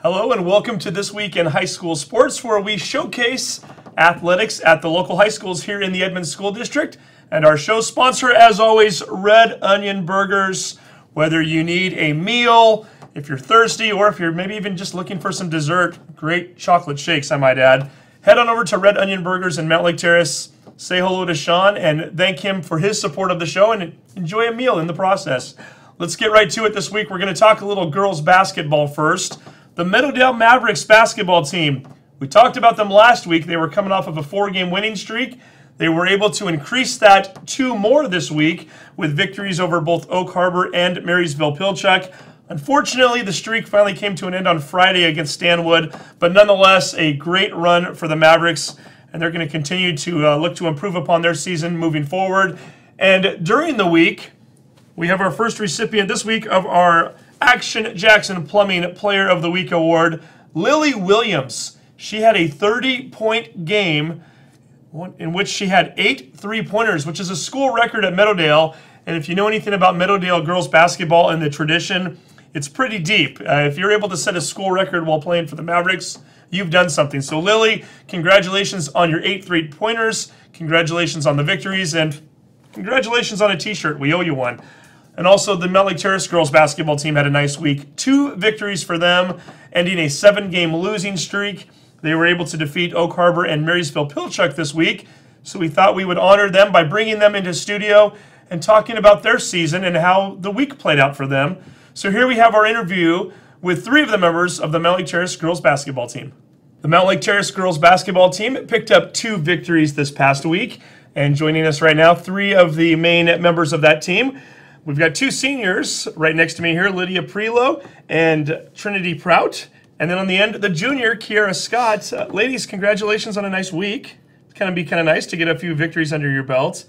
Hello and welcome to This Week in High School Sports, where we showcase athletics at the local high schools here in the Edmonds School District. And our show sponsor, as always, Red Onion Burgers. Whether you need a meal, if you're thirsty, or if you're maybe even just looking for some dessert, great chocolate shakes, I might add, head on over to Red Onion Burgers in Mountlake Terrace. Say hello to Sean and thank him for his support of the show and enjoy a meal in the process. Let's get right to it this week. We're going to talk a little girls basketball first. The Meadowdale Mavericks basketball team. We talked about them last week. They were coming off of a 4-game winning streak. They were able to increase that 2 more this week with victories over both Oak Harbor and Marysville-Pilchuck. Unfortunately, the streak finally came to an end on Friday against Stanwood, but nonetheless, a great run for the Mavericks, and they're going to continue to look to improve upon their season moving forward. And during the week, we have our first recipient this week of our Action Jackson Plumbing Player of the Week Award, Lily Williams. She had a 30-point game in which she had 8 3-pointers, which is a school record at Meadowdale. And if you know anything about Meadowdale girls basketball and the tradition, it's pretty deep. If you're able to set a school record while playing for the Mavericks, you've done something. So Lily, congratulations on your 8 3-pointers. Congratulations on the victories, and congratulations on a t-shirt. We owe you one. And also, the Mountlake Terrace girls basketball team had a nice week. 2 victories for them, ending a 7-game losing streak. They were able to defeat Oak Harbor and Marysville-Pilchuck this week. So we thought we would honor them by bringing them into studio and talking about their season and how the week played out for them. So here we have our interview with 3 of the members of the Mountlake Terrace girls basketball team. The Mountlake Terrace girls basketball team picked up 2 victories this past week. And joining us right now, 3 of the main members of that team. We've got 2 seniors right next to me here, Lydia Prelow and Trinity Prout. And then on the end, the junior, Kierra Scott. Ladies, congratulations on a nice week. It's going to be kind of nice to get a few victories under your belt.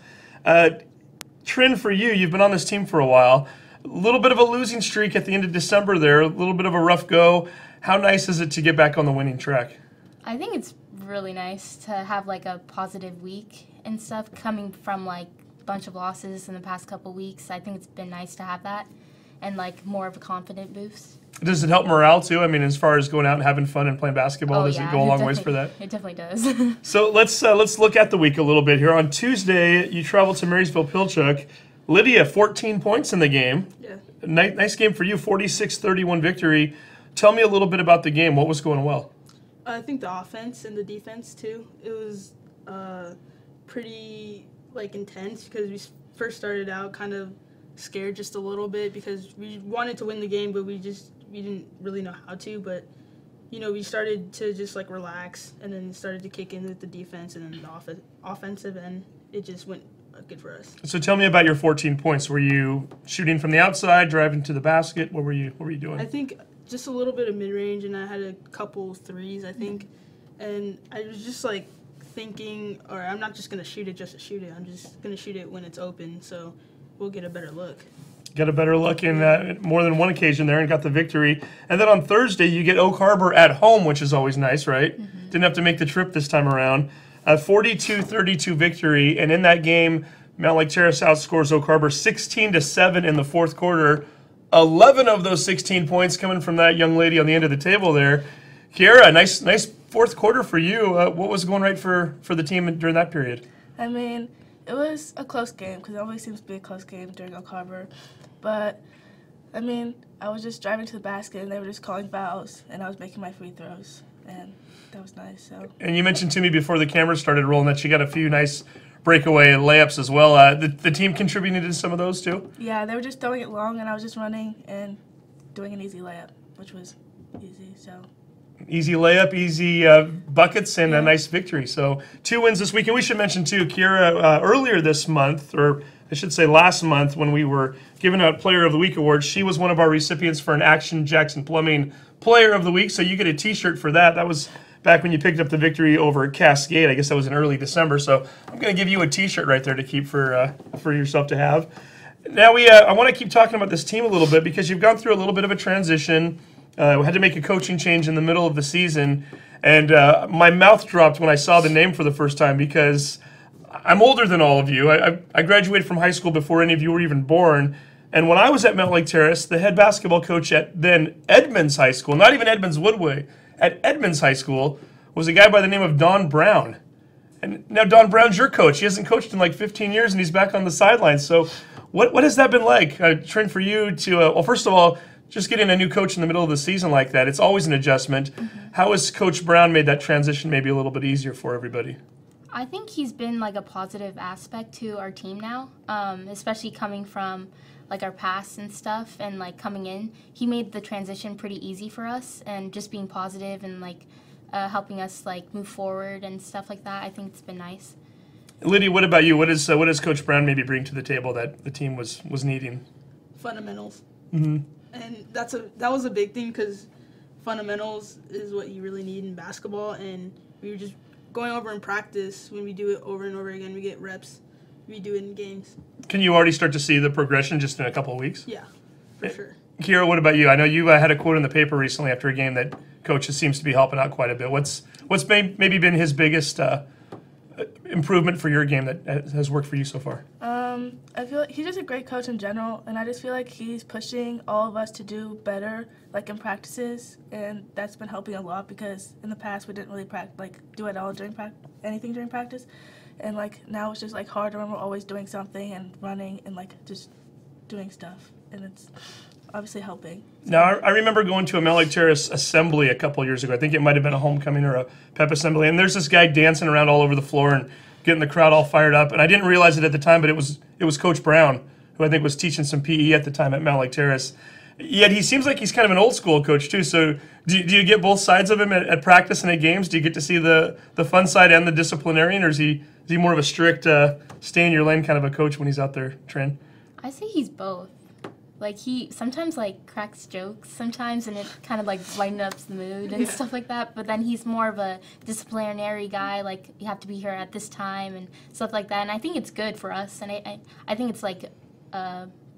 Trin, for you, you've been on this team for a while. A little bit of a losing streak at the end of December there, a little bit of a rough go. How nice is it to get back on the winning track? I think it's really nice to have like a positive week and stuff coming from like bunch of losses in the past couple weeks. I think it's been nice to have that and like more of a confident boost. Does it help morale too? I mean, as far as going out and having fun and playing basketball, does it go a long ways for that? It definitely does. So let's look at the week a little bit here. On Tuesday, you traveled to Marysville-Pilchuck. Lydia, 14 points in the game. Yeah. Nice game for you, 46-31 victory. Tell me a little bit about the game. What was going well? I think the offense and the defense too. It was pretty intense because we first started out kind of scared just a little bit because we wanted to win the game, but we didn't really know how to. But we started to just relax, and then started to kick in with the defense and then the offensive, and it just went good for us. So tell me about your 14 points. Were you shooting from the outside, driving to the basket? What were you doing? I think just a little bit of mid-range, and I had a couple threes, I think, and I was just thinking, or I'm not just going to shoot it just to shoot it. I'm just going to shoot it when it's open, so we'll get a better look. Got a better look in more than one occasion there and got the victory. And then on Thursday, you get Oak Harbor at home, which is always nice, right? Mm-hmm. Didn't have to make the trip this time around. A 42-32 victory, and in that game, Mountlake Terrace outscores Oak Harbor 16-7 in the fourth quarter. 11 of those 16 points coming from that young lady on the end of the table there. Kierra, nice fourth quarter for you. What was going right for the team during that period? I mean, it was a close game because it always seems to be a close game during Oak Harbor. But, I mean, I was just driving to the basket and they were just calling fouls and I was making my free throws. And that was nice. So. And you mentioned to me before the cameras started rolling that you got a few nice breakaway layups as well. The team contributed to some of those too? Yeah, they were just throwing it long and I was just running and doing an easy layup, which was easy. So. Easy layup, easy buckets, and a nice victory. So 2 wins this week. And we should mention, too, Kierra, earlier this month, or I should say last month, when we were giving out Player of the Week awards, she was one of our recipients for an Action Jackson Plumbing Player of the Week. So you get a T-shirt for that. That was back when you picked up the victory over at Cascade. I guess that was in early December. So I'm going to give you a T-shirt right there to keep for yourself to have. Now I want to keep talking about this team a little bit because you've gone through a little bit of a transition. We had to make a coaching change in the middle of the season, and my mouth dropped when I saw the name for the first time because I'm older than all of you. I graduated from high school before any of you were even born, And when I was at Mountlake Terrace, the head basketball coach at then Edmonds High School, not even Edmonds-Woodway, at Edmonds High School, was a guy by the name of Don Brown. And now Don Brown's your coach. He hasn't coached in like 15 years, and he's back on the sidelines. So what has that been like, Trent, for you to, well, first of all, just getting a new coach in the middle of the season like that, it's always an adjustment. How has Coach Brown made that transition maybe a little bit easier for everybody? I think he's been like a positive aspect to our team now, especially coming from like our past and stuff, and like coming in. He made the transition pretty easy for us, and just being positive and like helping us like move forward and stuff like that. I think it's been nice. Lydia, what about you? What does Coach Brown maybe bring to the table that the team was needing? Fundamentals. Mm-hmm. And that was a big thing, because fundamentals is what you really need in basketball, and we were just going over in practice. When we do it over and over again, we get reps. We do it in games. Can you already start to see the progression just in a couple of weeks? Yeah, for sure. Kierra, what about you? I know you had a quote in the paper recently after a game that Coach seems to be helping out quite a bit. What's maybe been his biggest improvement for your game that has worked for you so far? I feel like he's just a great coach in general, and I just feel like he's pushing all of us to do better, like in practices, and that's been helping a lot, because in the past we didn't really do it all during anything during practice, and like now it's just like harder when we're always doing something and running and like just doing stuff, and it's obviously helping. Now, I remember going to a Mountlake Terrace assembly a couple years ago. I think it might have been a homecoming or a pep assembly, and there's this guy dancing around all over the floor and getting the crowd all fired up. And I didn't realize it at the time, but it was Coach Brown, who I think was teaching some PE at the time at Mountlake Terrace. Yet he seems like he's kind of an old school coach too. So do you get both sides of him at practice and at games? Do you get to see the fun side and the disciplinarian, or is he more of a strict stay in your lane kind of a coach when he's out there, Trin? I say he's both. Like, he sometimes like cracks jokes sometimes, and it kind of like lightens up the mood and stuff like that. But then he's more of a disciplinary guy. Like, you have to be here at this time and stuff like that. And I think it's good for us, and I think it's like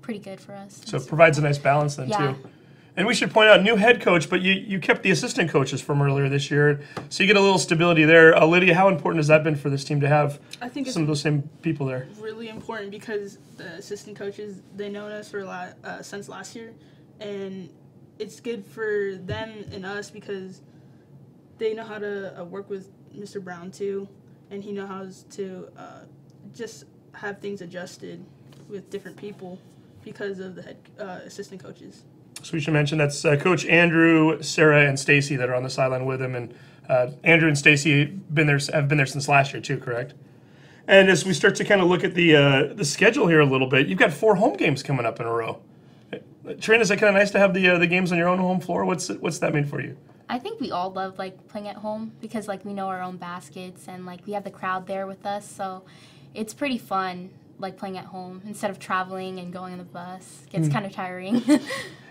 pretty good for us. So it provides a nice balance then too. And we should point out, new head coach, but you kept the assistant coaches from earlier this year, so you get a little stability there. Lydia, how important has that been for this team to have some of those same people there? Really important, because the assistant coaches, they know us for since last year, and it's good for them and us because they know how to work with Mr. Brown too, and he knows how to just have things adjusted with different people because of the head assistant coaches. So we should mention that's Coach Andrew, Sarah, and Stacy that are on the sideline with him, and Andrew and Stacy have been there since last year too, correct? And as we start to kind of look at the schedule here a little bit, you've got 4 home games coming up in a row. Trina, is it kind of nice to have the games on your own home floor? What's that mean for you? I think we all love like playing at home, because like we know our own baskets, and like we have the crowd there with us, so it's pretty fun like playing at home instead of traveling and going on the bus. It gets kind of tiring.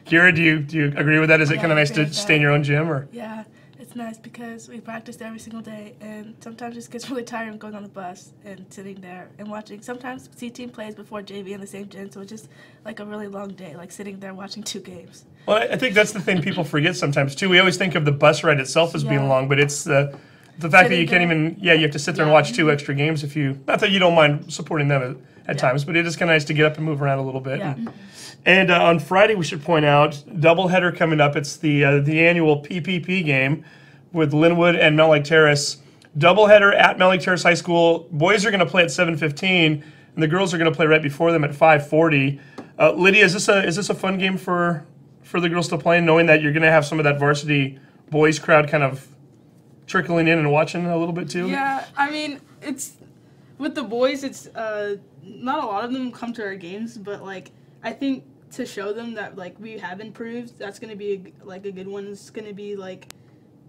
Kierra, do you agree with that? Is it kind of nice to stay in your own gym? Or? Yeah, it's nice because we practice every single day, and sometimes it just gets really tiring going on the bus and sitting there and watching. Sometimes C-team plays before JV in the same gym, so it's just like a really long day, like sitting there watching 2 games. Well, I think that's the thing people forget sometimes too. We always think of the bus ride itself as being long, but it's the fact that you can't even, you have to sit there and watch 2 extra games not that you don't mind supporting them at times, but it is kind of nice to get up and move around a little bit. Yeah. And on Friday, we should point out, doubleheader coming up. It's the annual PPP game with Linwood and Mountlake Terrace. Doubleheader at Mountlake Terrace High School. Boys are going to play at 7:15, and the girls are going to play right before them at 5:40. Lydia, is this a fun game for the girls to play, knowing that you're going to have some of that varsity boys crowd kind of trickling in and watching a little bit too? Yeah, I mean, it's with the boys. It's not a lot of them come to our games, but like I think to show them that like we have improved, that's gonna be a good one. It's gonna be like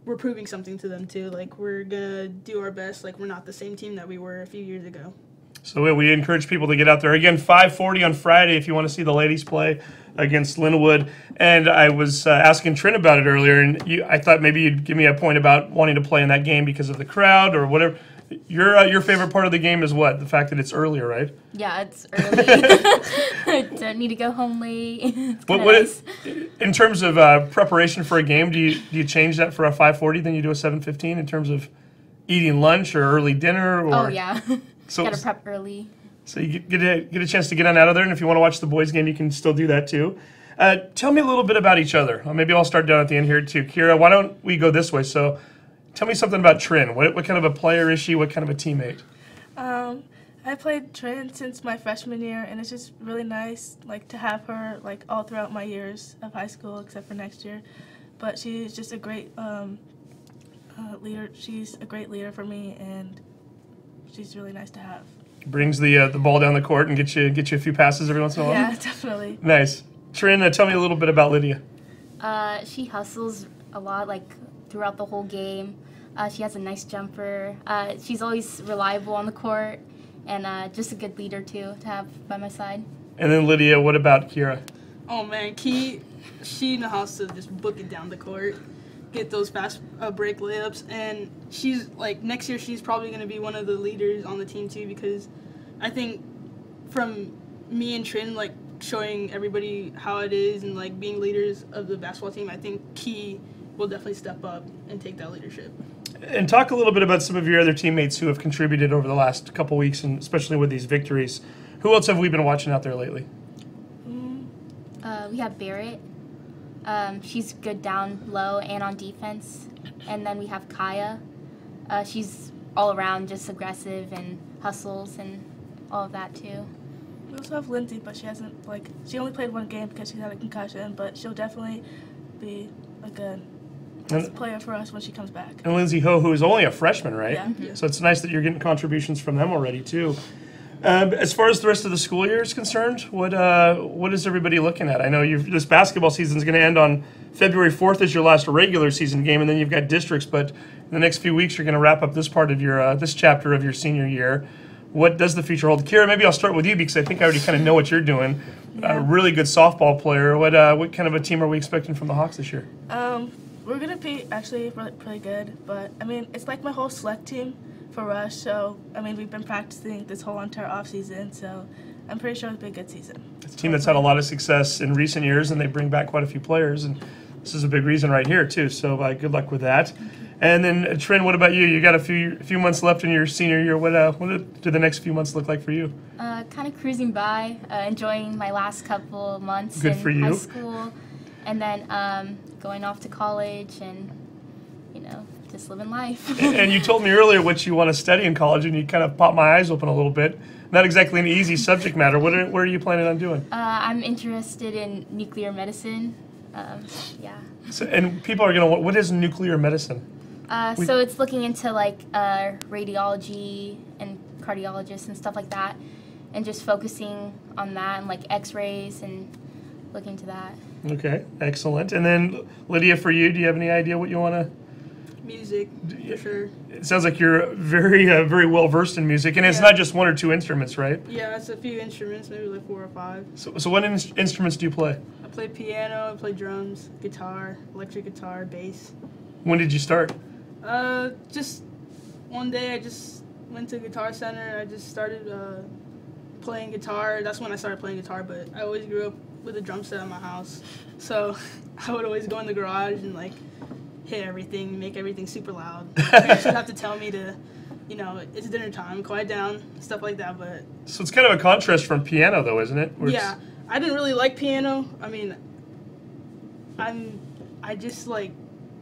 we're proving something to them too. Like we're gonna do our best. Like we're not the same team that we were a few years ago. So we encourage people to get out there. Again, 5:40 on Friday if you want to see the ladies play against Linwood. And I was asking Trin about it earlier, and I thought maybe you'd give me a point about wanting to play in that game because of the crowd or whatever. Your favorite part of the game is what? The fact that it's earlier, right? Yeah, it's early. Don't need to go home late. It's nice. In terms of preparation for a game, do you change that for a 5:40 than you do a 7:15 in terms of eating lunch or early dinner? Or? Oh yeah, So gotta prep early. So you get a chance to get on out of there, and if you want to watch the boys' game, you can still do that too. Tell me a little bit about each other. Maybe I'll start down at the end here too. Kierra, why don't we go this way? So tell me something about Trin. What kind of a player is she? What kind of a teammate? I played Trin since my freshman year, and it's just really nice to have her all throughout my years of high school, except for next year. But she's just a great leader. She's a great leader for me, and she's really nice to have. Brings the ball down the court and get you a few passes every once in a while. Yeah, definitely. Nice. Trin, tell me a little bit about Lydia. She hustles a lot, throughout the whole game. She has a nice jumper. She's always reliable on the court, and just a good leader too to have by my side. And then Lydia, what about Kierra? Oh man, she knows how to just book it down the court, get those fast break layups, and she's next year she's probably going to be one of the leaders on the team too, because I think from me and Trin showing everybody how it is and being leaders of the basketball team, I think Key will definitely step up and take that leadership. And talk a little bit about some of your other teammates who have contributed over the last couple weeks, and especially with these victories. Who else have we been watching out there lately? We have Barrett. She's good down low and on defense. And then we have Kaya. She's all around just aggressive and hustles and all of that too. We also have Lindsay, but she hasn't she only played one game because she had a concussion, but she'll definitely be a good player for us when she comes back. And Lindsay Ho, who is only a freshman, right? Yeah. Yeah. So it's nice that you're getting contributions from them already too. As far as the rest of the school year is concerned, what is everybody looking at? I know this basketball season is going to end on February 4th as your last regular season game, and then you've got districts. But in the next few weeks, you're going to wrap up this part of your this chapter of your senior year. What does the future hold? Kierra, maybe I'll start with you because I think I already kind of know what you're doing. Yeah. A really good softball player. What kind of a team are we expecting from the Hawks this year? We're going to be actually pretty good, but, it's my whole select team for Rush, so, we've been practicing this whole entire offseason, so I'm pretty sure it'll be a good season. It's a team that's had a lot of success in recent years, and they bring back quite a few players, and this is a big reason right here, too, so good luck with that. And then, Trin, what about you? You got a few months left in your senior year. What do the next few months look like for you? Kind of cruising by, enjoying my last couple months Good in for you. high school, and then going off to college and, just living life. And you told me earlier what you want to study in college, and you kind of popped my eyes open a little bit. Not exactly an easy subject matter. What are you planning on doing? I'm interested in nuclear medicine. Yeah. So, and people are going to, what is nuclear medicine? So it's looking into radiology and cardiologists and stuff like that, and just focusing on that and X-rays and looking into that. Okay, excellent. And then Lydia, for you, do you have any idea what you want to? Music, for sure. It sounds like you're very well versed in music, and it's not just one or two instruments, right? Yeah, it's a few instruments, maybe 4 or 5. So what instruments do you play? I play piano, I play drums, guitar, electric guitar, bass. When did you start? Just one day I just went to Guitar Center. I just started playing guitar. That's when I started playing guitar, but I always grew up with a drum set at my house. So I would always go in the garage and hit everything, make everything super loud. Parents would have to tell me to, it's dinner time, quiet down, stuff like that. But So it's kind of a contrast from piano, though, isn't it? Where yeah, I didn't really like piano. I just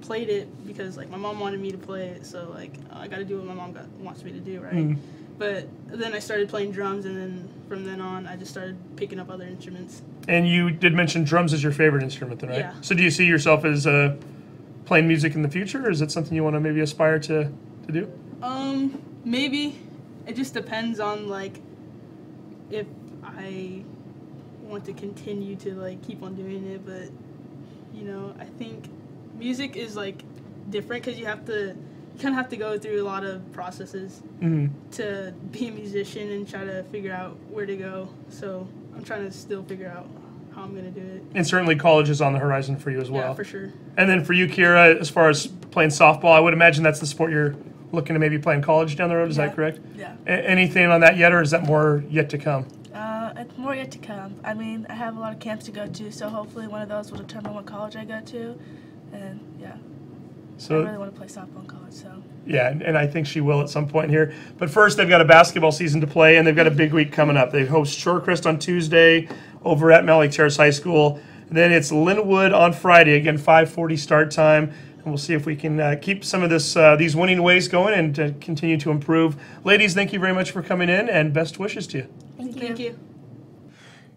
played it because my mom wanted me to play it, so I got to do what my mom wants me to do, right? Mm. But then I started playing drums, and then from then on, I just started picking up other instruments. And you did mention drums as your favorite instrument, then, right? Yeah. So do you see yourself as playing music in the future, or is it something you want to maybe aspire to do? Maybe. It just depends on if I want to continue to keep on doing it, but I think music is different because you kind of have to go through a lot of processes to be a musician and try to figure out where to go. So I'm trying to still figure out how I'm going to do it. And certainly college is on the horizon for you as well. Yeah, for sure. And then for you, Kierra, as far as playing softball, I would imagine that's the sport you're looking to maybe play in college down the road. Is that correct? Yeah. Anything on that yet, or is that more yet to come? It's more yet to come. I have a lot of camps to go to, so hopefully one of those will determine what college I go to. And yeah. I really want to play softball in college, so. Yeah, and I think she will at some point here. But first, they've got a basketball season to play, and they've got a big week coming up. They host Shorecrest on Tuesday over at Mountlake Terrace High School. And then it's Linwood on Friday, again, 5:40 start time. And we'll see if we can keep some of these winning ways going and continue to improve. Ladies, thank you very much for coming in, and best wishes to you. Thank you.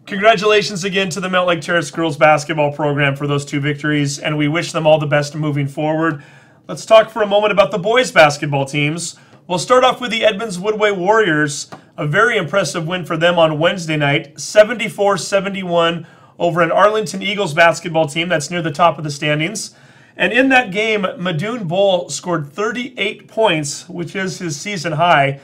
Congratulations again to the Mountlake Terrace girls basketball program for those 2 victories, and we wish them all the best moving forward. Let's talk for a moment about the boys basketball teams. We'll start off with the Edmonds-Woodway Warriors. A very impressive win for them on Wednesday night, 74-71 over an Arlington Eagles basketball team that's near the top of the standings. And in that game, Madoon Bull scored 38 points, which is his season high.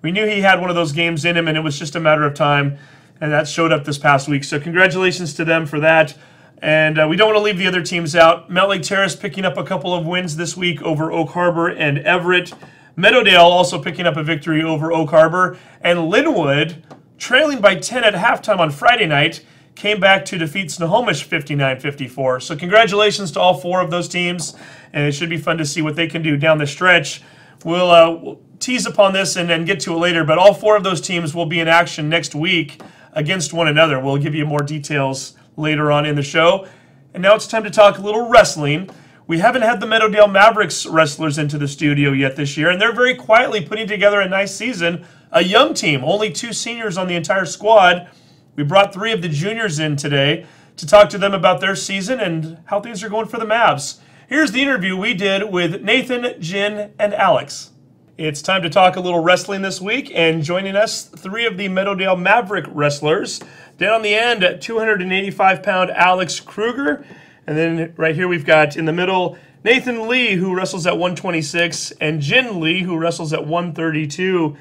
We knew he had one of those games in him, and it was just a matter of time. And that showed up this past week. So congratulations to them for that. And we don't want to leave the other teams out. Mountlake Terrace picking up a couple of wins this week over Oak Harbor and Everett. Meadowdale also picking up a victory over Oak Harbor. And Linwood, trailing by 10 at halftime on Friday night, came back to defeat Snohomish 59-54. So congratulations to all 4 of those teams. And it should be fun to see what they can do down the stretch. We'll tease upon this and then get to it later. But all 4 of those teams will be in action next week against one another. We'll give you more details later on in the show. And now it's time to talk a little wrestling. We haven't had the Meadowdale Mavericks wrestlers into the studio yet this year, and they're very quietly putting together a nice season. A young team, only 2 seniors on the entire squad. We brought 3 of the juniors in today to talk to them about their season and how things are going for the Mavs. Here's the interview we did with Nathan, Jin, and Alex. It's time to talk a little wrestling this week, and joining us, 3 of the Meadowdale Maverick wrestlers. Down on the end, 285-pound Alex Krueger. And then right here we've got in the middle, Nathan Lee, who wrestles at 126, and Jin Lee, who wrestles at 132.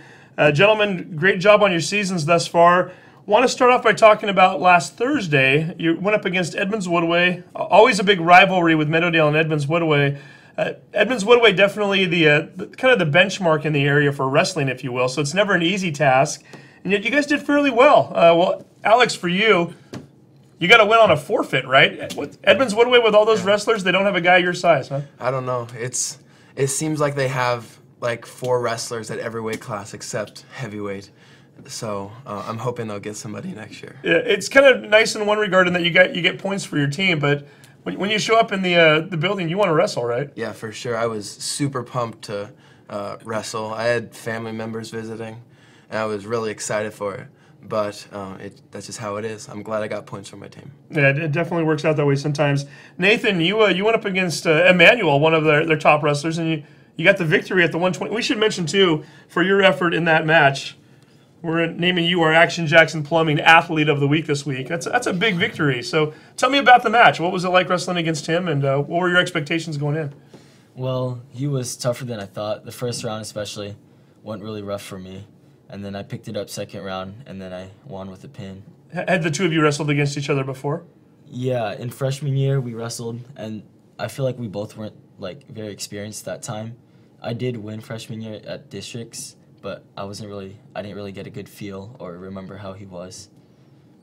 Gentlemen, great job on your seasons thus far. Want to start off by talking about last Thursday. You went up against Edmonds-Woodway. Always a big rivalry with Meadowdale and Edmonds-Woodway. Edmonds-Woodway definitely the kind of the benchmark in the area for wrestling, if you will. So it's never an easy task, and yet you guys did fairly well. Well, Alex, for you, you got to win on a forfeit, right? Edmonds-Woodway with all those wrestlers, they don't have a guy your size, huh? I don't know. It seems like they have like 4 wrestlers at every weight class except heavyweight. So I'm hoping they'll get somebody next year. Yeah, it's kind of nice in one regard in that you get points for your team, but when you show up in the building, you want to wrestle, right? Yeah, for sure. I was super pumped to wrestle. I had family members visiting, and I was really excited for it. But that's just how it is. I'm glad I got points for my team. Yeah, it definitely works out that way sometimes. Nathan, you went up against Emmanuel, one of their top wrestlers, and you got the victory at the 120. We should mention, too, for your effort in that match, we're naming you our Action Jackson Plumbing Athlete of the Week this week. That's a big victory. So tell me about the match. What was it like wrestling against him, and what were your expectations going in? Well, he was tougher than I thought. The first round especially went really rough for me. And then I picked it up second round, and then I won with a pin. Had the 2 of you wrestled against each other before? Yeah, in freshman year we wrestled, and I feel like we both weren't very experienced that time. I did win freshman year at districts, but I didn't really get a good feel or remember how he was.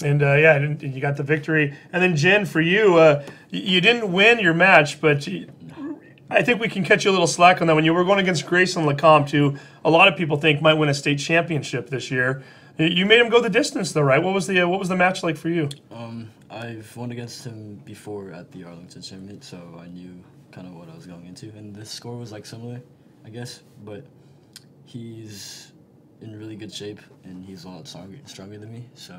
And you got the victory. And then Jen, for you, you didn't win your match, but I think we can cut you a little slack on that one. You were going against Grayson Lecomte, who a lot of people think might win a state championship this year. You made him go the distance, though, right? What was the match like for you? I've won against him before at the Arlington tournament, so I knew kind of what I was going into. And this score was similar, I guess, but he's in really good shape, and he's a lot stronger than me, so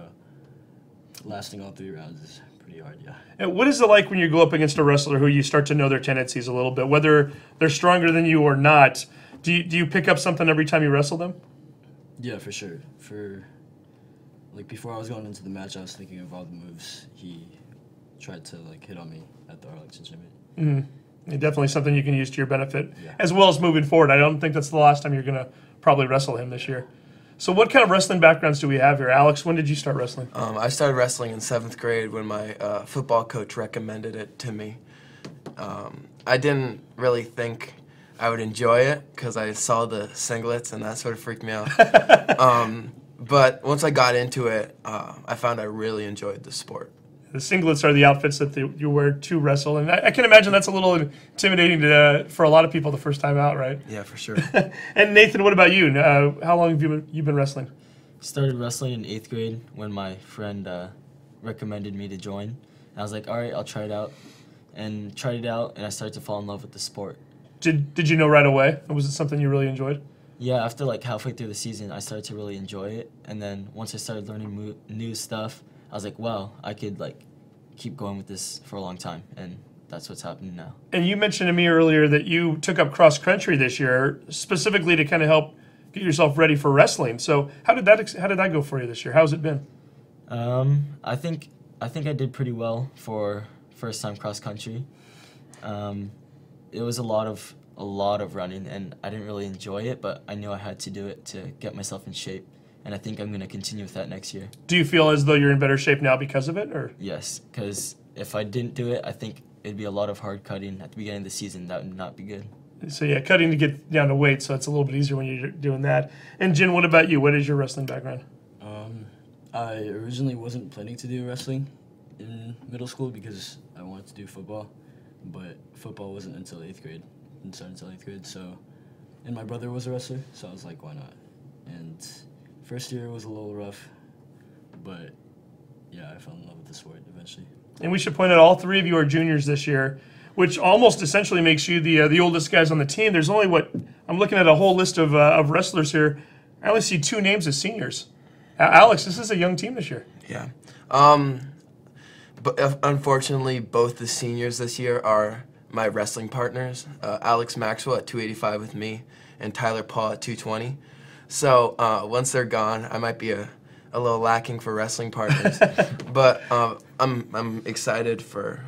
lasting all 3 rounds is pretty hard, yeah. And what is it like when you go up against a wrestler who you start to know their tendencies a little bit, whether they're stronger than you or not? Do you pick up something every time you wrestle them? Yeah, for sure. Before I was going into the match, I was thinking of all the moves he tried to hit on me at the Arlington tournament. Mm-hmm. Definitely something you can use to your benefit, yeah. As well as moving forward. I don't think that's the last time you're going to probably wrestle him this year. So what kind of wrestling backgrounds do we have here? Alex, when did you start wrestling? I started wrestling in 7th grade when my football coach recommended it to me. I didn't really think I would enjoy it because I saw the singlets and that sort of freaked me out. But once I got into it, I found I really enjoyed the sport. The singlets are the outfits that you wear to wrestle, and I can imagine that's a little intimidating for a lot of people the first time out, right? Yeah, for sure. And Nathan, what about you? How long have you been wrestling? Started wrestling in 8th grade when my friend recommended me to join. And I was like, all right, I'll try it out. And tried it out, and I started to fall in love with the sport. Did you know right away? Was it something you really enjoyed? Yeah, after like halfway through the season, I started to really enjoy it. And then once I started learning new stuff, I was like, wow, I could like keep going with this for a long time. And that's what's happening now. And you mentioned to me earlier that you took up cross country this year, specifically to kind of help get yourself ready for wrestling. So how did that go for you this year? How's it been? I think I did pretty well for first time cross country. It was a lot of running, and I didn't really enjoy it, but I knew I had to do it to get myself in shape, and I think I'm going to continue with that next year. Do you feel as though you're in better shape now because of it, or? Yes, because if I didn't do it, I think it'd be a lot of hard cutting at the beginning of the season. That would not be good. So yeah, cutting to get down to weight, so it's a little bit easier when you're doing that. And Jin, what about you? What is your wrestling background? I originally wasn't planning to do wrestling in middle school because I wanted to do football, but football wasn't until 8th grade. Didn't start until 8th grade, and my brother was a wrestler, so I was like, why not? And first year was a little rough, but yeah, I fell in love with the sport eventually. And we should point out all three of you are juniors this year, which almost essentially makes you the oldest guys on the team. There's only I'm looking at a whole list of wrestlers here. I only see 2 names as seniors. Alex, this is a young team this year. Yeah. But unfortunately, both the seniors this year are my wrestling partners. Alex Maxwell at 285 with me, and Tyler Paul at 220. So once they're gone, I might be a little lacking for wrestling partners. But I'm excited for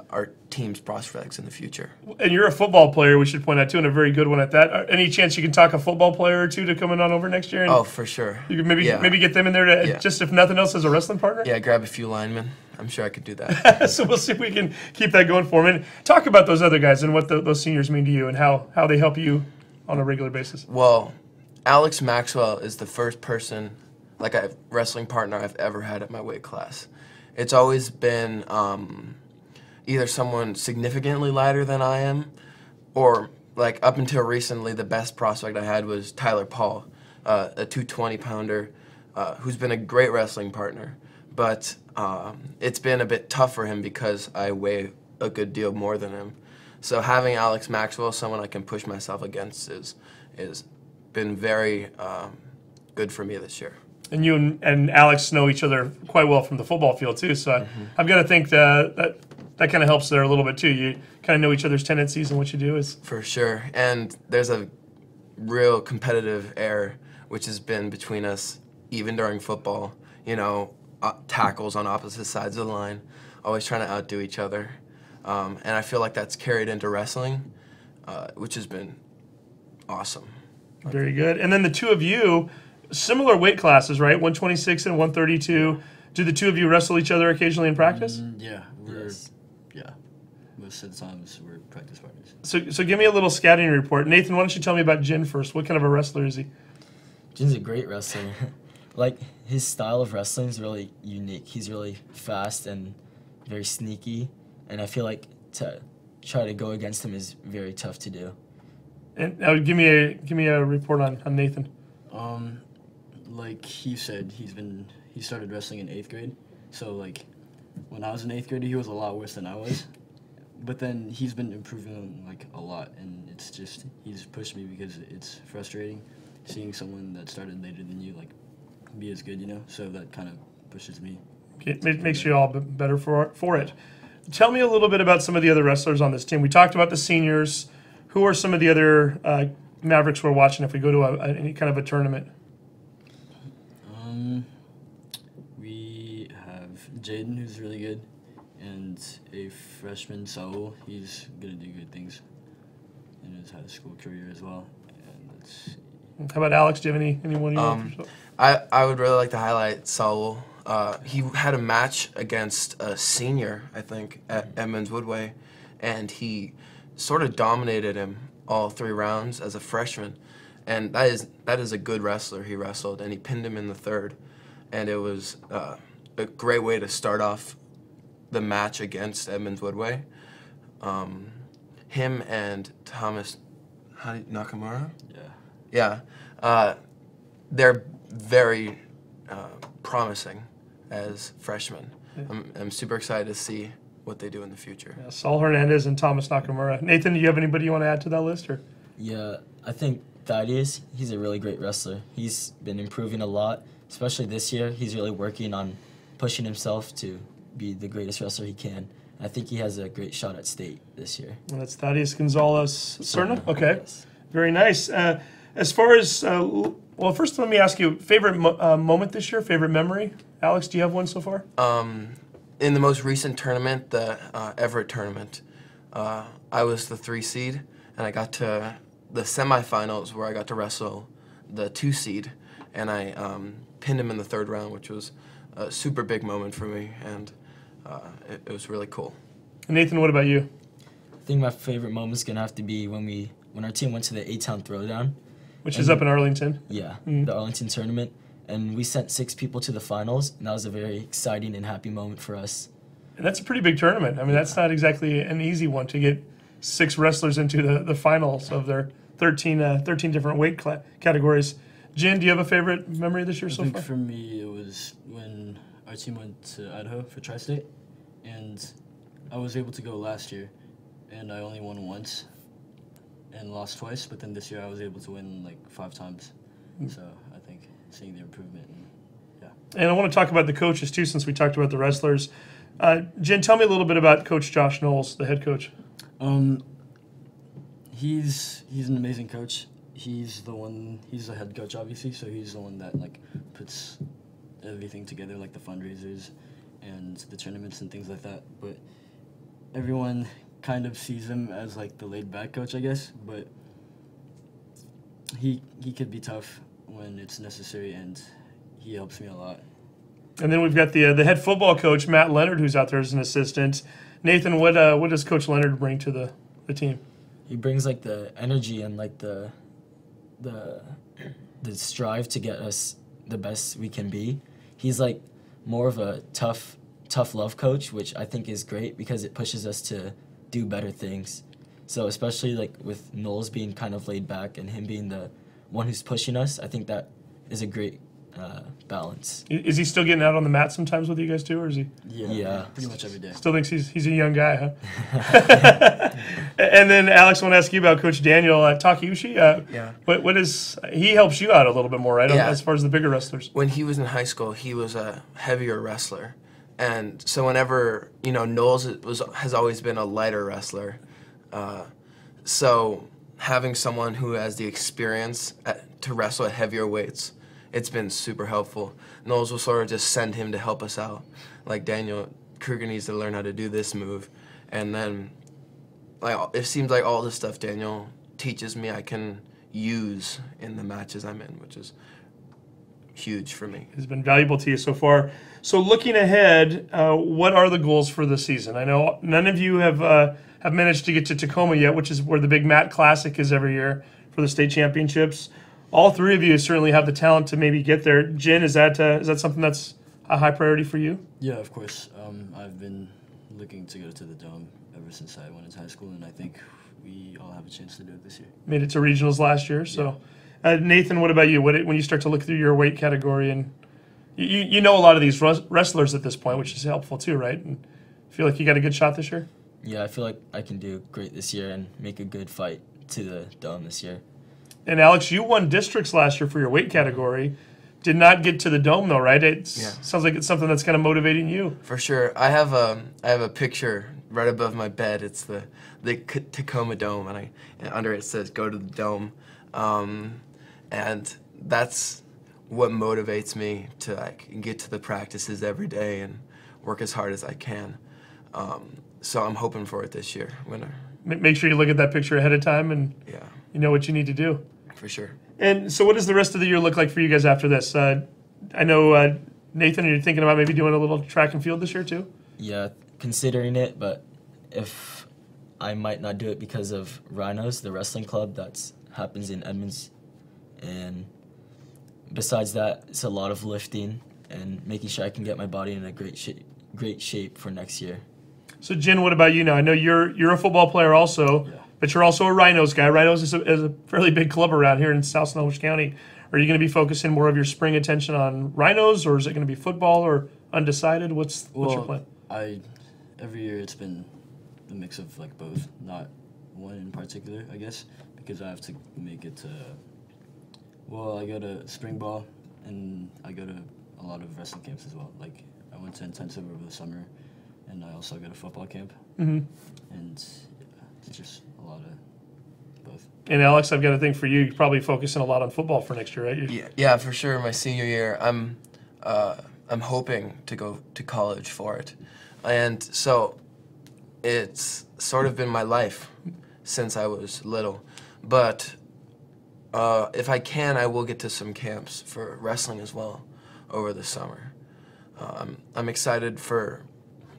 our team's prospects in the future. And you're a football player, we should point out, too, and a very good one at that. Any chance you can talk a football player or two to coming on over next year? And oh, for sure. You could maybe get them in there to just, if nothing else, as a wrestling partner? Yeah, grab a few linemen. I'm sure I could do that. So we'll see if we can keep that going for them. And talk about those other guys and what those seniors mean to you and how they help you on a regular basis. Well, Alex Maxwell is the first person, like a wrestling partner I've ever had at my weight class. It's always been either someone significantly lighter than I am, or like up until recently, the best prospect I had was Tyler Paul, a 220-pounder who's been a great wrestling partner. But it's been a bit tough for him because I weigh a good deal more than him. So having Alex Maxwell, someone I can push myself against, is been very good for me this year. And you and Alex know each other quite well from the football field, too. So I've got to think that kind of helps there a little bit, too. You kind of know each other's tendencies and what you do. For sure. And there's a real competitive air which has been between us even during football. You know, tackles on opposite sides of the line, always trying to outdo each other. And I feel like that's carried into wrestling, which has been awesome. Very good. And then the two of you, similar weight classes, right? 126 and 132. Do the two of you wrestle each other occasionally in practice? Yeah, most of the times we're practice partners. So give me a little scouting report. Nathan, why don't you tell me about Jin first? What kind of a wrestler is he? Jin's a great wrestler. Like, his style of wrestling is really unique. He's really fast and very sneaky, and I feel like to try to go against him is very tough to do. And now give me a report on Nathan. Like he said, he started wrestling in 8th grade. So like when I was in 8th grade, he was a lot worse than I was. But then he's been improving like a lot, and it's just he's pushed me because it's frustrating seeing someone that started later than you like be as good, you know. So that kind of pushes me. It makes you all better for it. Tell me a little bit about some of the other wrestlers on this team. We talked about the seniors. Who are some of the other Mavericks we're watching if we go to any kind of a tournament? We have Jaden, who's really good, and a freshman, Saul. He's going to do good things in his high school career as well. And let's see. How about Alex? Do you have anyone you want to I would really like to highlight Saul. He had a match against a senior, I think, at Edmonds-Woodway, and he sort of dominated him all 3 rounds as a freshman. And that is a good wrestler he wrestled, and he pinned him in the 3rd. And it was a great way to start off the match against Edmonds-Woodway. Him and Thomas Nakamura? Yeah. Yeah. They're very promising as freshmen. I'm super excited to see what they do in the future. Yeah, Saul Hernandez and Thomas Nakamura. Nathan, do you have anybody you want to add to that list? Or? Yeah, I think Thaddeus, he's a really great wrestler. He's been improving a lot, especially this year. He's really working on pushing himself to be the greatest wrestler he can. I think he has a great shot at state this year. And that's Thaddeus Gonzalez Cerna. Okay, Yes. very nice. As far as, well, first let me ask you, favorite moment this year, favorite memory? Alex, do you have one so far? In the most recent tournament, the Everett tournament, I was the 3 seed, and I got to the semifinals where I got to wrestle the 2 seed, and I pinned him in the 3rd round, which was a super big moment for me, and it was really cool. Nathan, what about you? I think my favorite moment is gonna have to be when our team went to the A-Town Throwdown. Which is up in Arlington. Yeah, the Arlington tournament, and we sent 6 people to the finals, and that was a very exciting and happy moment for us. And that's a pretty big tournament. I mean, that's not exactly an easy one to get 6 wrestlers into the finals of their 13 different weight categories. Jin, do you have a favorite memory this year so I far? think for me, it was when our team went to Idaho for Tri-State, and I was able to go last year, and I only won once and lost twice, but then this year I was able to win like 5 times. So I think seeing the improvement, And I want to talk about the coaches too, since we talked about the wrestlers. Jen, tell me a little bit about Coach Josh Knowles, the head coach. He's an amazing coach. He's the head coach, obviously, so he's the one that like puts everything together, like the fundraisers and the tournaments and things like that. But everyone kind of sees him as like the laid-back coach, I guess. But he could be tough when it's necessary, and he helps me a lot. And then we've got the head football coach, Matt Leonard, who's out there as an assistant. Nathan, what does Coach Leonard bring to the team? He brings like the energy and like the strive to get us the best we can be. He's like more of a tough love coach, which I think is great because it pushes us to do better things. So especially like with Knowles being kind of laid back and him being the one who's pushing us, I think that is a great balance. Is he still getting out on the mat sometimes with you guys too, or is he? Yeah. Pretty much every day. Still thinks he's a young guy, huh? And then Alex, I want to ask you about Coach Daniel Takeuchi. Yeah. What is he helps you out a little bit more, right? Yeah. As far as the bigger wrestlers. When he was in high school, he was a heavier wrestler, and so whenever Knowles has always been a lighter wrestler, so having someone who has the experience to wrestle at heavier weights, it's been super helpful. Knowles will sort of just send him to help us out. Like, Daniel Krueger needs to learn how to do this move. And then, like, it seems like all the stuff Daniel teaches me I can use in the matches I'm in, which is huge for me. Has been valuable to you so far. So looking ahead, what are the goals for the season? I know none of you have managed to get to Tacoma yet, which is where the big Mat Classic is every year for the state championships. All 3 of you certainly have the talent to maybe get there. Jen, is that something that's a high priority for you? Yeah, of course. I've been looking to go to the Dome ever since I went into high school, and I think we all have a chance to do it this year. Made it to regionals last year. So, Nathan, what about you? When you start to look through your weight category, and you know a lot of these wrestlers at this point, which is helpful too, right? And feel like you got a good shot this year? Yeah, I feel like I can do great this year and make a good fight to the Dome this year. And Alex, you won districts last year for your weight category. Did not get to the Dome though, right? Sounds like it's something that's kind of motivating you. For sure. I have a picture right above my bed. It's the Tacoma Dome, and under it says "Go to the Dome," and that's what motivates me to like get to the practices every day and work as hard as I can. So I'm hoping for it this year. Make sure you look at that picture ahead of time, and you know what you need to do. For sure. And so what does the rest of the year look like for you guys after this? I know, Nathan, are you thinking about maybe doing a little track and field this year too? Yeah, considering it, but if I might not do it because of Rhinos, the wrestling club that happens in Edmonds. And besides that, it's a lot of lifting and making sure I can get my body in a great great shape for next year. So, Jin, what about you now? I know you're a football player also, Yeah. but you're also a Rhinos guy. Rhinos is a fairly big club around here in South Snohomish County. Are you going to be focusing more of your spring attention on Rhinos, or is it going to be football, or undecided? What's your plan? Every year it's been a mix of like both, not one in particular, I guess, because I have to make it to. Well, I go to spring ball, and I go to a lot of wrestling camps as well. Like I went to intensive over the summer, and I also go to football camp, and it's just a lot of both. And Alex, I've got a thing for you. You're probably focusing a lot on football for next year, right? Yeah, for sure. My senior year, I'm hoping to go to college for it, and so it's sort of been my life since I was little. But if I can, I will get to some camps for wrestling as well over the summer. I'm excited for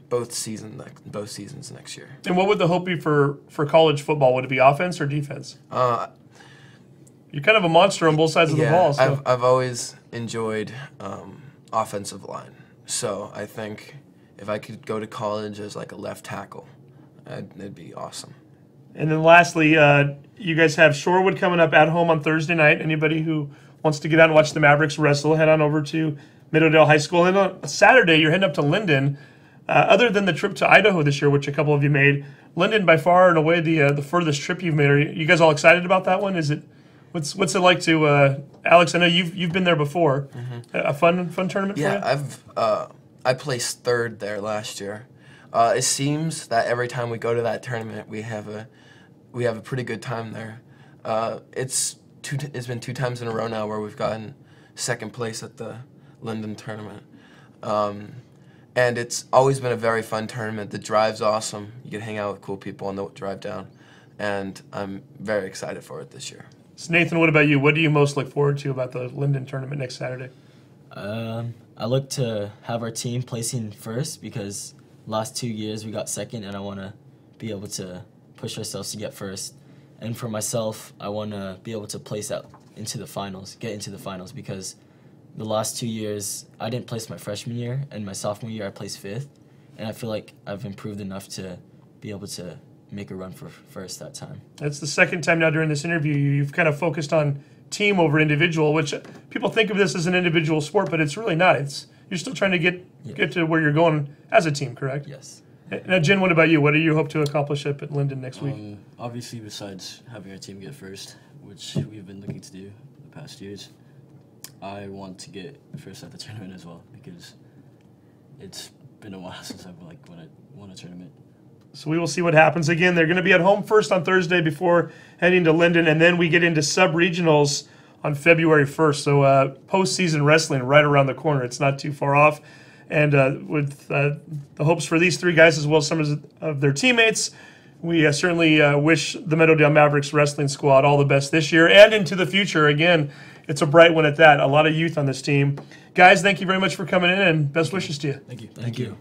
both seasons next year. And what would the hope be for college football? Would it be offense or defense? You're kind of a monster on both sides of the ball. So. I've always enjoyed offensive line. So I think if I could go to college as like a left tackle, it'd be awesome. And then lastly, you guys have Shorewood coming up at home on Thursday night. Anybody who wants to get out and watch the Mavericks wrestle, head on over to Meadowdale High School. And on Saturday, you're heading up to Linden. Other than the trip to Idaho this year, which a couple of you made, Linden by far and away the furthest trip you've made. Are you guys all excited about that one? Is it what's it like to Alex? I know you've been there before. A fun tournament for you? Yeah, I placed third there last year. It seems that every time we go to that tournament, we have a pretty good time there. It's been 2 times in a row now where we've gotten second place at the Linden tournament. And it's always been a very fun tournament. The drive's awesome. You can hang out with cool people on the drive down. And I'm very excited for it this year. So Nathan, what about you? What do you most look forward to about the Linden tournament next Saturday? I look to have our team placing first because last 2 years we got second, and I want to be able to push ourselves to get first. And for myself, I want to be able to place out into the finals, get into the finals, because the last 2 years I didn't place my freshman year, and my sophomore year I placed 5th, and I feel like I've improved enough to be able to make a run for first that time. That's the second time now during this interview you've kind of focused on team over individual, which people think of this as an individual sport, but it's really not. You're still trying to get to where you're going as a team, correct? Yes. Now, Jen, what about you? What do you hope to accomplish up at Linden next week? Obviously, besides having our team get first, which we've been looking to do the past years, I want to get first at the tournament as well because it's been a while since I've won a tournament. So we will see what happens. Again, they're going to be at home first on Thursday before heading to Linden, and then we get into sub-regionals on February 1st. So postseason wrestling right around the corner. It's not too far off. And with the hopes for these 3 guys as well as some of their teammates, we certainly wish the Meadowdale Mavericks wrestling squad all the best this year and into the future. Again, it's a bright one at that. A lot of youth on this team. Guys, thank you very much for coming in, and best wishes to you. Thank you. Thank you.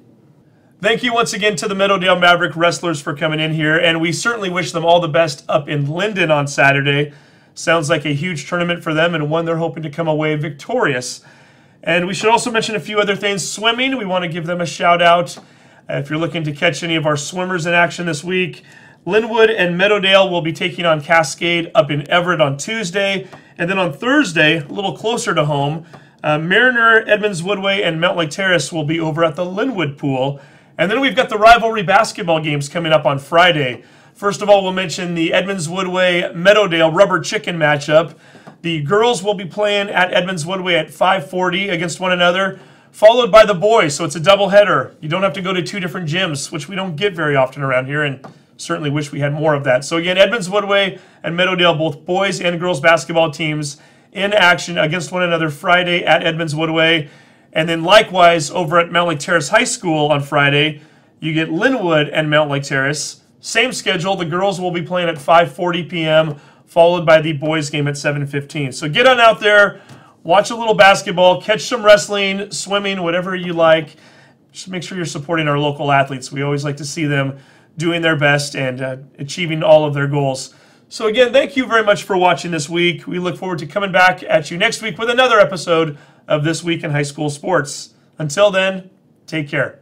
Thank you once again to the Meadowdale Maverick wrestlers for coming in here, and we certainly wish them all the best up in Linden on Saturday. Sounds like a huge tournament for them and one they're hoping to come away victorious. And we should also mention a few other things. Swimming, we want to give them a shout out. If you're looking to catch any of our swimmers in action this week, Linwood and Meadowdale will be taking on Cascade up in Everett on Tuesday. And then on Thursday, a little closer to home, Mariner, Edmonds-Woodway, and Mountlake Terrace will be over at the Linwood pool. And then we've got the rivalry basketball games coming up on Friday. First of all, we'll mention the Edmonds-Woodway Meadowdale rubber chicken matchup. The girls will be playing at Edmonds-Woodway at 5:40 against one another, followed by the boys. So it's a doubleheader. You don't have to go to 2 different gyms, which we don't get very often around here, and certainly wish we had more of that. So again, Edmonds-Woodway and Meadowdale, both boys and girls basketball teams in action against one another Friday at Edmonds-Woodway. And then likewise over at Mountlake Terrace High School on Friday, you get Linwood and Mountlake Terrace. Same schedule. The girls will be playing at 5:40 p.m., followed by the boys game at 7:15. So get on out there, watch a little basketball, catch some wrestling, swimming, whatever you like. Just make sure you're supporting our local athletes. We always like to see them doing their best and achieving all of their goals. So again, thank you very much for watching this week. We look forward to coming back at you next week with another episode of This Week in High School Sports. Until then, take care.